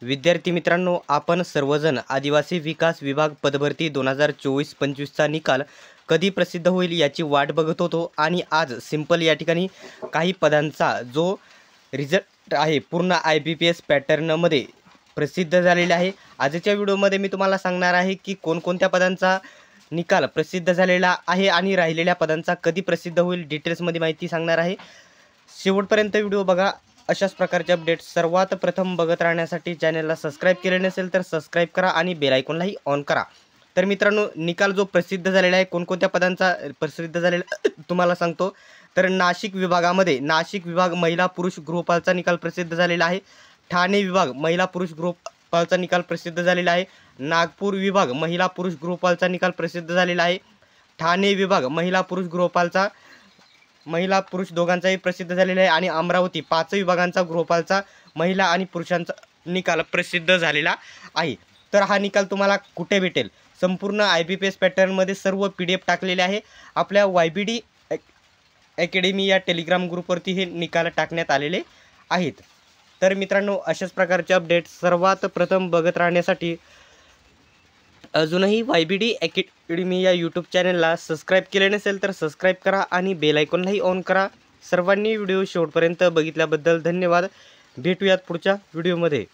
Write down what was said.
विद्यार्थी मित्रांनो, आपण सर्वजण आदिवासी विकास विभाग पदभरती 2024-25चा निकाल कधी प्रसिद्ध होईल याची वाट बघत होतो आणि आज सिंपल या ठिकाणी काही पदांचा जो रिझल्ट आहे पूर्ण IBPS पॅटर्नमध्ये प्रसिद्ध झालेला आहे। आजच्या व्हिडिओमध्ये मी तुम्हाला सांगणार आहे की कोणकोणत्या पदांचा निकाल प्रसिद्ध झालेला आहे आणि राहिलेल्या पदांचा कधी प्रसिद्ध होईल, डिटेल्समध्ये माहिती सांगणार आहे। शेवटपर्यंत व्हिडिओ बघा। अशाच प्रकारचे अपडेट सर्वात प्रथम बघत राहण्यासाठी चॅनलला सबस्क्राइब केले नसेल तर सबस्क्राइब करा आणि बेल आयकॉनलाही ऑन करा। तर मित्रांनो, निकाल जो प्रसिद्ध झालेला आहे, कोणकोणत्या पदांचा प्रसिद्ध झालेला तुम्हाला सांगतो। तर नाशिक विभागामध्ये नाशिक विभाग महिला पुरुष गृहपालचा निकाल प्रसिद्ध झालेला आहे। ठाणे विभाग महिला पुरुष गृहपालचा निकाल प्रसिद्ध झालेला आहे। नागपूर विभाग महिला पुरुष गृहपालचा निकाल प्रसिद्ध झालेला आहे। ठाणे विभाग महिला पुरुष दोघांचाही प्रसिद्ध झालेला आहे आणि अमरावती 5 विभागांचा गृहपालचा महिला आणि पुरुषांचा निकाल प्रसिद्ध झालेला आहे। तर हा निकाल तुम्हाला कुठे भेटेल? संपूर्ण IBPS पॅटर्नमध्ये सर्व PDF टाकलेले आहे। आपल्या YBD अकॅडमी या टेलिग्राम ग्रुपवरती हे निकाल टाकण्यात आलेले आहेत। तर मित्रांनो, अशाच प्रकारचे अपडेट सर्वात प्रथम बघत राहण्यासाठी अजूनही YBD अकॅडमी या यूट्यूब चॅनलला सबस्क्राइब केले नसेल तर सबस्क्राइब करा आणि बेल आयकॉनलाही ऑन करा। सर्वांनी व्हिडिओ शेवटपर्यंत बघितल्याबद्दल धन्यवाद। भेटूयात पुढच्या व्हिडिओमध्ये।